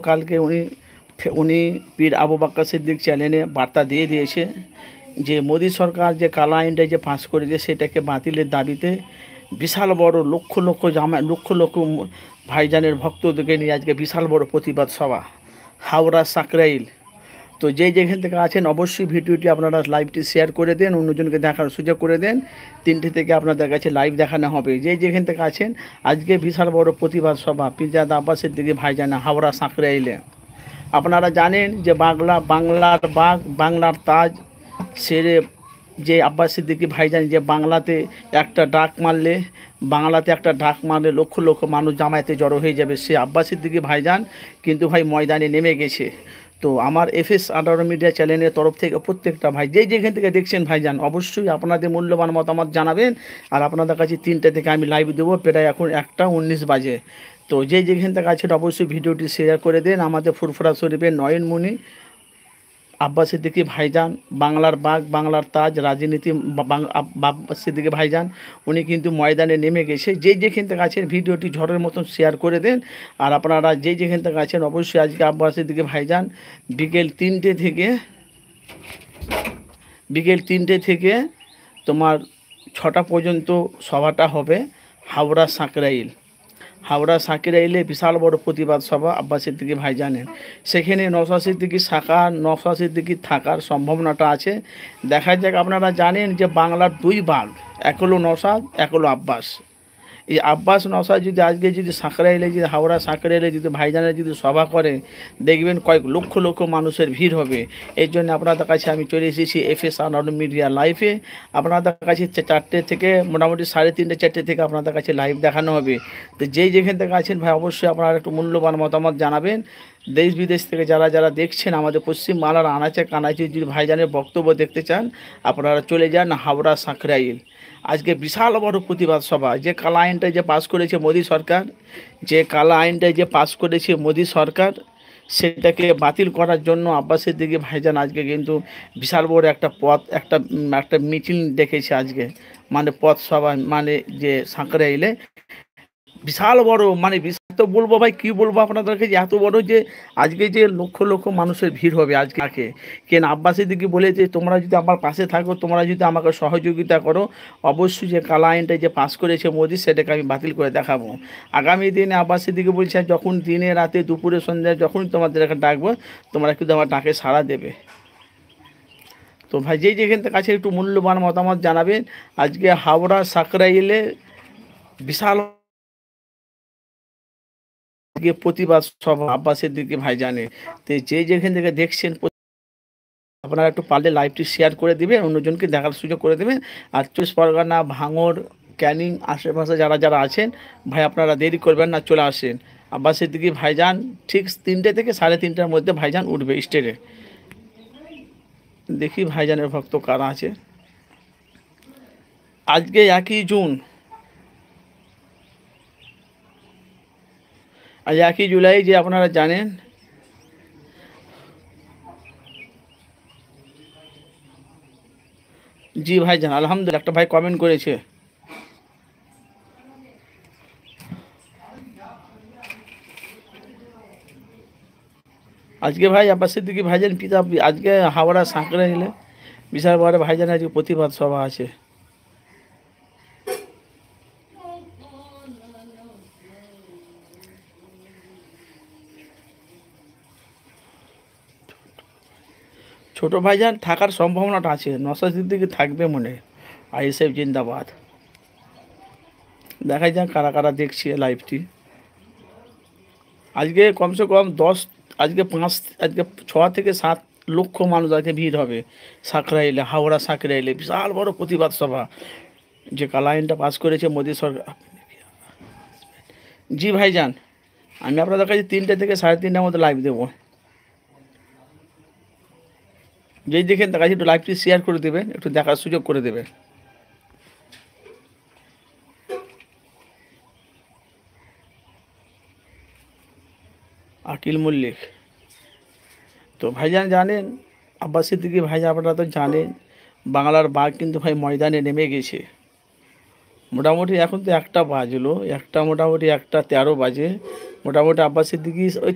গতকালকে উনি পীর আবু বকর সিদ্দিক চ্যানেলে বার্তা দিয়ে দিয়েছে যে মোদী সরকার যে কালা আইনটা যে পাস করেছে সেটাকে বাতিলের দাবিতে বিশাল বড় লক্ষ লক্ষ লক্ষ লক্ষ ভাইজানের ভক্তদেরকে নিয়ে আজকে বিশাল বড় প্রতিবাদ সভা হাওড়া সাকরাইল। তো যেখান থেকে আছেন অবশ্যই ভিডিওটি আপনারা লাইভটি শেয়ার করে দেন, অন্যজনকে দেখার সুযোগ করে দেন। 3টে থেকে আপনাদের কাছে লাইভ দেখানো হবে। যেখান থেকে আছেন আজকে বিশাল বড় প্রতিবাদ সভা পিরজাদা আব্বাসের দিকে ভাইজান হাওড়া সাকরাইলে। আপনারা জানেন যে বাংলার বাঘ বাংলার তাজ সেরে যে আব্বাস সিদ্দিকী ভাইজান যে বাংলাতে একটা ডাক মারলে লক্ষ লক্ষ মানুষ জামায়াতে জড়ো হয়ে যাবে, সে আব্বাস সিদ্দিকী ভাইজান কিন্তু ভাই ময়দানে নেমে গেছে। তো আমার FS 18 মিডিয়া চ্যানেলের তরফ থেকে প্রত্যেকটা ভাই যেখান থেকে দেখছেন ভাইজান অবশ্যই আপনাদের মূল্যবান মতামত জানাবেন। আর আপনাদের কাছে 3টে থেকে আমি লাইভ দেবো, প্রায় এখন 1:19 বাজে। তো যেখান থেকে আছেন অবশ্যই ভিডিওটি শেয়ার করে দেন। আমাদের ফুরফুরা শরীফের নয়নমণি আব্বাস সিদ্দিকী ভাইজান, বাংলার বাঘ বাংলার তাজ রাজনীতি আব্বাস সিদ্দিকী ভাইজান উনি কিন্তু ময়দানে নেমে গেছে। যেখান থেকে আছেন ভিডিওটি ঝড়ের মতন শেয়ার করে দেন। আর আপনারা যেখান থেকে আছেন অবশ্যই আজকে আব্বাস সিদ্দিকী ভাইজান বিকেল 3টে থেকে তোমার 6টা পর্যন্ত সভাটা হবে হাওড়া সাকরাইলে বিশাল বড় প্রতিবাদ সভা আব্বাস সিদ্দিকী ভাইজানের। সেখানে নওশাদ সিদ্দিকী থাকার সম্ভাবনাটা আছে। দেখা যাক। আপনারা জানেন যে বাংলার 2 বাঘ, এক হলো নওশাদ, এক হলো আব্বাস। এই আব্বাস নওশাদ যদি আজকে যদি হাওড়া সাকরাইলে যদি ভাইজানের যদি সভা করে, দেখবেন কয়েক লক্ষ লক্ষ মানুষের ভিড় হবে। এই জন্য আপনাদের কাছে আমি চলে এসেছি FS 18 মিডিয়া লাইভে। আপনাদের কাছে 4টে থেকে মোটামুটি 3:30 4টে থেকে আপনাদের কাছে লাইভ দেখানো হবে। তো যেখান থেকে আছেন ভাই অবশ্যই আপনারা একটু মূল্যবান মতামত জানাবেন। দেশ বিদেশ থেকে যারা দেখছেন আমাদের পশ্চিমবাংলার আনাচে কানাচে যদি ভাইজানের বক্তব্য দেখতে চান আপনারা চলে যান হাওড়া সাকরাইল। আজকে বিশাল বড় প্রতিবাদ সভা। যে কালা আইনটা যে পাস করেছে মোদী সরকার, সেটাকে বাতিল করার জন্য আব্বাস সিদ্দিকী ভাইজান আজকে কিন্তু বিশাল বড় একটা মিটিং ডেকেছে আজকে, মানে পথ সভা, মানে যে সাকরাইলে বিশাল বড়, মানে বিশাল তো বলবো ভাই, কি বলবো আপনাদেরকে, যে এত বড় যে আজকে যে লক্ষ লক্ষ মানুষের ভিড় হবে আজকে। কেন আব্বাস সিদ্দিকী বলেছে তোমরা যদি আমার পাশে থাকো, তোমরা যদি আমাকে সহযোগিতা করো, অবশ্যই যে কালা আইনটা যে পাস করেছে মোদি সেটাকে আমি বাতিল করে দেখাবো। আগামী দিনে আব্বাস সিদ্দিকী বলছে যখন দিনে রাতে দুপুরে সন্ধ্যায় যখনই তোমাদের ডাকবো তোমরা কিন্তু আমার ডাকে সাড়া দেবে। তো ভাই যেখান থেকে কাছে একটু মূল্যবান মতামত জানাবেন। আজকে হাওড়া সাকরাইলে বিশাল প্রতিবাদ সভা আব্বাস সিদ্দিকী ভাইজানে। তো যেখান থেকে দেখছেন আপনারা একটু পারলে লাইভটি শেয়ার করে দিবেন, অন্যজনকে দেখার সুযোগ করে দেবেন। আর 24 পরগনা, ভাঙড়, ক্যানিং আশেপাশে যারা আছেন ভাই আপনারা দেরি করবেন না, চলে আসেন। আব্বাস সিদ্দিকী ভাইজান ঠিক 3টে থেকে 3:30টার মধ্যে ভাইজান উঠবে স্টেজে। দেখি ভাইজানের ভক্ত কারা আছে। আজকে 1 জুন, আজ 1 জুলাই, যে আপনারা জানেন জি ভাইজান আলহামদুলিল্লাহ। একটা ভাই কমেন্ট করেছে আজকে ভাই আব্বাস সিদ্দিকী ভাইজান পিতা আজকে হাওড়া সাকরাইলে বিশাল বড় ভাইজান আজকে প্রতিবাদ সভা আছে। ছোট ভাইজান থাকার সম্ভাবনাটা আছে, নওশাদ সিদ্দিকী থাকবে মনে। ISF জিন্দাবাদ। দেখা যাক কারা দেখছে লাইভটি। আজকে কমসে কম 6 থেকে 7 লক্ষ মানুষ আজকে ভিড় হবে সাকরাইলে, হাওড়া সাকরাইলে বিশাল বড় প্রতিবাদ সভা। যে কালা আইনটা পাস করেছে মোদী সরকার। জি ভাইজান আমি আপনাদের কাছে 3টে থেকে 3:30টার মধ্যে লাইভ দেবো। দেখেন তার কাছে একটু লাইভটি শেয়ার করে দেবেন, একটু দেখার সুযোগ করে দেবেন। আকিল মল্লিক। তো ভাইজান জানেন আব্বাস সিদ্দিকী ভাইজান আপনারা তো জানেন বাংলার বাঘ কিন্তু ভাই ময়দানে নেমে গেছে। মোটামুটি এখন তো 1টা বাজলো, মোটামুটি 1:13 বাজে। মোটামুটি আব্বাস সিদ্দিকী ওই